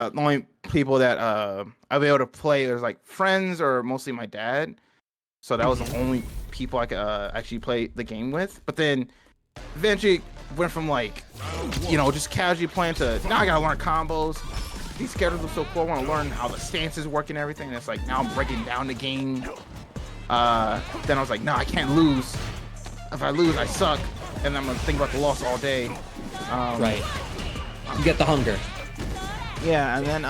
The only people that I'll be able to play is like friends or mostly my dad. So that was the only people I could actually play the game with. But then eventually went from like, just casually playing to now I gotta learn combos. These characters are so cool. I want to learn how the stances work and everything. And it's like now I'm breaking down the game. Then I was like, no, I can't lose. If I lose, I suck. And I'm gonna think about the loss all day. Right. You get the hunger. Yeah, and then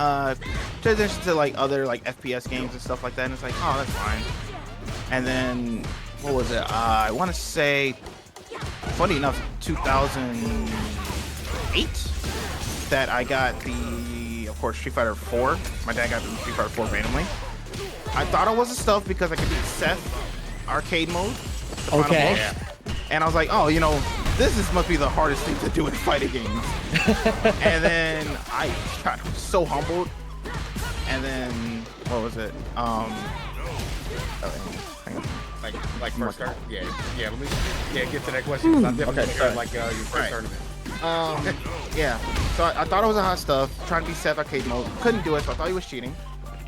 transition to like other like FPS games and stuff like that, and it's like, oh, that's fine. And then what was it? I want to say, funny enough, 2008 that I got of course, Street Fighter 4. My dad got the Street Fighter 4 randomly. I thought it was a stuff because I could beat Seth arcade mode. Okay. And I was like, oh, this must be the hardest thing to do in fighting games. And then I got so humbled. And then what was it? Hang on. Like first start? Yeah. Let me get to that question. I'm definitely sure, like your first tournament. Yeah. So I thought it was a hot stuff. Trying to be Seth arcade mode. Couldn't do it, so I thought he was cheating.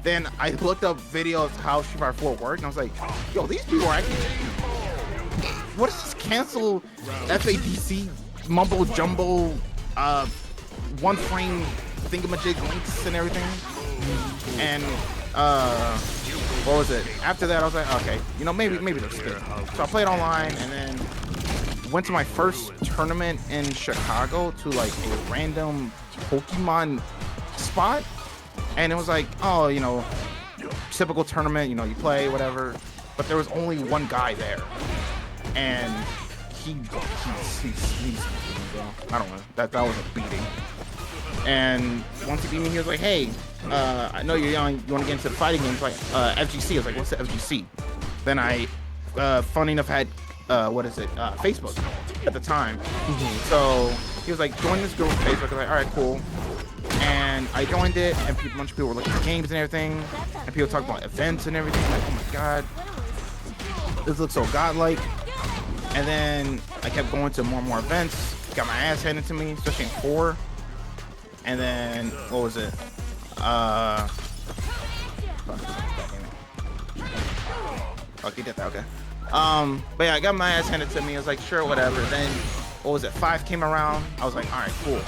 Then I looked up videos of how Street Fighter 4 worked, and I was like, yo, these people are actually cheating. What is this cancel FADC mumbo jumbo one frame thingamajig links and everything? And what was it? After that I was like, okay, maybe they're good. So I played online and then went to my first tournament in Chicago to like a random Pokemon spot, and it was like, oh, typical tournament, you play whatever, but there was only one guy there. And he's I don't know, that was a beating. And once he beat me, he was like, hey, I know you're young, you want to get into the fighting games, like FGC. I was like, what's the FGC? Then I funny enough had Facebook at the time. So he was like, join this group on Facebook. I was like, all right, cool. And I joined it, and a bunch of people were looking at games and everything, and people talking about events and everything. Like, oh my god, this looks so godlike. And then I kept going to more and more events. Got my ass handed to me, especially in 4. And then what was it? Okay, did that. Okay. But yeah, I got my ass handed to me. I was like, sure, whatever. Then what was it? 5 came around. I was like, all right, cool.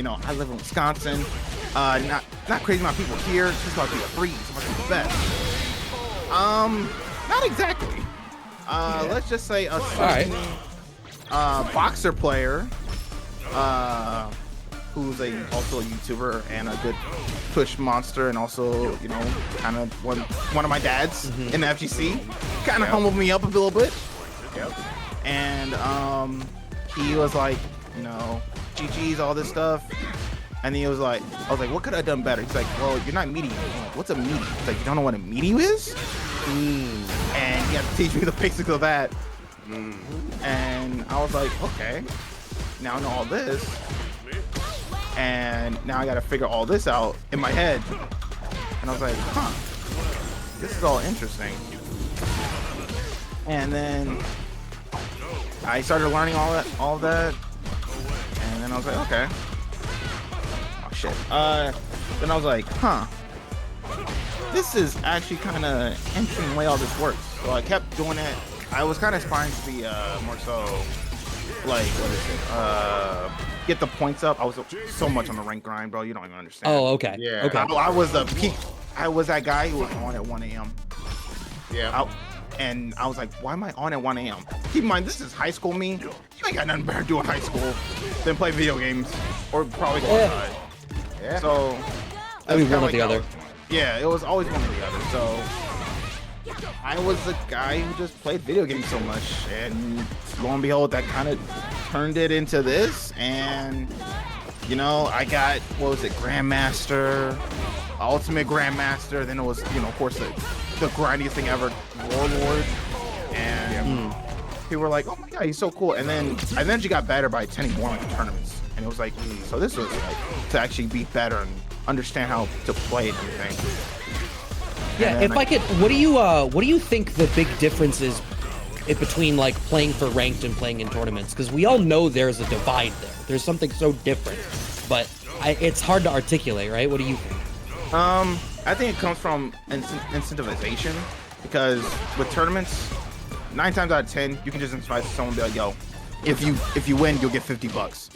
I live in Wisconsin. Not crazy amount of people here. It's about to be a breeze. It's about to be the best. Not exactly. Let's just say a certain boxer player, who's also a YouTuber and a good push monster, and also kind of one of my dads in the FGC, kind of humbled me up a little bit. And he was like, GG's, all this stuff. And he was like, I was like, what could I have done better? He's like, well, you're not meaty. Like, what's a meaty? He's like, you don't know what a meaty is? And he had to teach me the basics of that. And I was like, okay, now I know all this. And now I got to figure all this out in my head. And I was like, huh, this is all interesting. And then I started learning all of that. And then I was like, okay. Oh, shit. Then I was like, huh. This is actually kind of interesting the way all this works. So I kept doing it. I was kind of aspiring to be more so like, what is it? Get the points up. I was so much on the rank grind, bro. You don't even understand. Oh, okay. Yeah. Okay. I was the peak. I was that guy who was on at 1 a.m. Yeah. And I was like, why am I on at 1 a.m.? Keep in mind, this is high school me. You ain't got nothing better to do in high school than play video games or probably go outside. Yeah. So I mean, one or the other. Yeah, it was always one or the other. So I was the guy who just played video games so much, and lo and behold, that kind of turned it into this. And I got, what was it, Grandmaster, Ultimate Grandmaster. Then it was, of course, the grindiest thing ever, Warlord. And people were like, oh my god, he's so cool. And then I eventually got better by attending more like tournaments. And it was like, so this was like to actually be better and understand how to play and everything. Yeah, if I could, what do you think the big difference is between like playing for ranked and playing in tournaments? Because we all know there's a divide there. There's something so different, but it's hard to articulate, right? What do you think? I think it comes from incentivization, because with tournaments, 9 times out of 10, you can just incentivize someone and be like, yo, if you win, you'll get $50.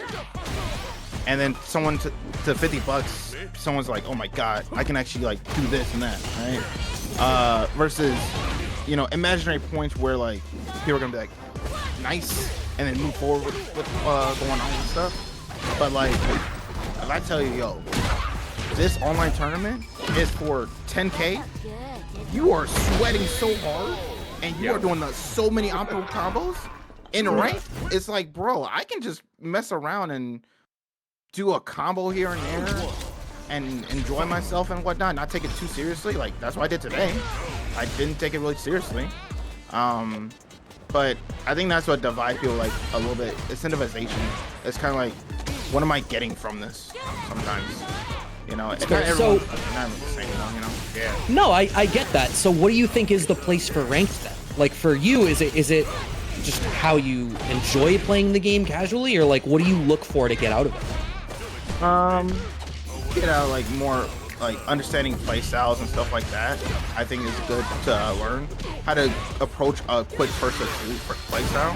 And then someone to $50, someone's like, oh my god, I can actually like do this and that, right? Versus, you know, imaginary points where like people are gonna be like, nice, and then move forward with going on and stuff. But like, if I tell you, yo, this online tournament is for 10K, you are sweating so hard, and you are doing so many optimal combos in rank. It's like, bro, I can just mess around and do a combo here and there and enjoy myself and whatnot, not take it too seriously. Like, that's what I did today. I didn't take it really seriously. But I think that's what divides people like a little bit. Incentivization. It's kind of like, what am I getting from this sometimes? You know, it's not everyone, not the same, you know? Yeah. No, I get that. So what do you think is the place for ranked then? Like for you, is it just how you enjoy playing the game casually, or like what do you look for to get out of it? Get out like more like understanding play styles and stuff like that. I think is good to learn how to approach a quick first or two play style,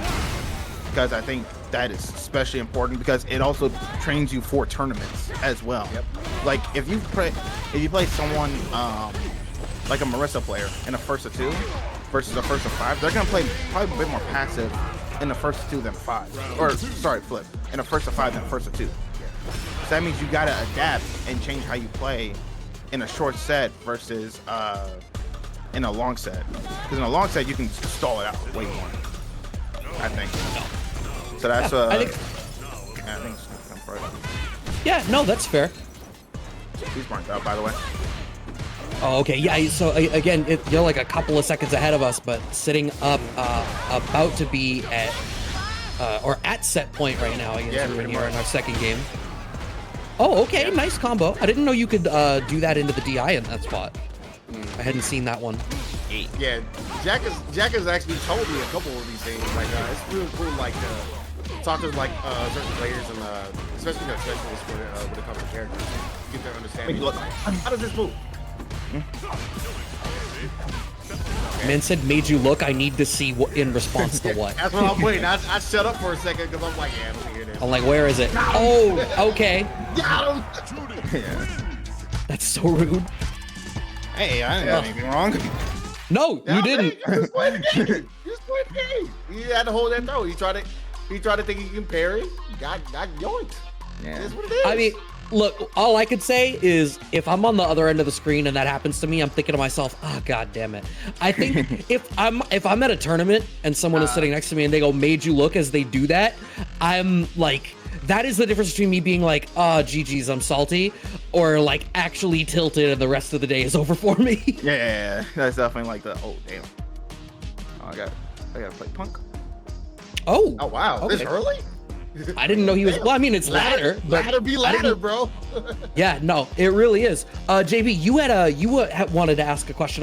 because I think that is especially important because it also trains you for tournaments as well. Yep. Like if you play someone like a Marissa player in a first or two versus a first or five, they're gonna play probably a bit more passive in the first or two than five. Or sorry, flip. In a first or five than first or two. So that means you gotta adapt and change how you play in a short set versus in a long set. Because in a long set you can stall it out way more, I think. So that's I think yeah, no, that's fair. He's burnt out, by the way. Oh, okay. Yeah. So again, you're like a couple of seconds ahead of us, but sitting up, about to be at or at set point right now against Juri here in our second game. Oh, okay. Yeah. Nice combo. I didn't know you could do that into the DI in that spot. I hadn't seen that one. Yeah, JAK has actually told me a couple of these things. Like, it's really cool, like, talk to like certain players and especially the specialists when it comes to characters, get their understanding. How does this move? Man said, made you look. I need to see what in response to what. That's what I'm waiting. I shut up for a second because I'm like, yeah, let me hear this. I'm like, where is it? Oh, okay. Got him. Yeah. That's so rude. Hey, I didn't do anything wrong. No, you didn't. You just played the game. You had to hold that throw. He tried to think he can parry. Got yoinked. Yeah. That's what it is. I mean, look, all I could say is if I'm on the other end of the screen and that happens to me, I'm thinking to myself, oh, god damn it. I think if I'm at a tournament and someone is sitting next to me and they go, made you look as they do that, I'm like, that is the difference between me being like, oh, GG's, I'm salty, or like actually tilted and the rest of the day is over for me. Yeah. That's definitely like the, oh, damn. Oh, I gotta play Punk. Oh wow, okay. This early? I didn't know he was. Well, I mean, it's ladder, but ladder be ladder, bro. Yeah, no, it really is. JB, you wanted to ask a question about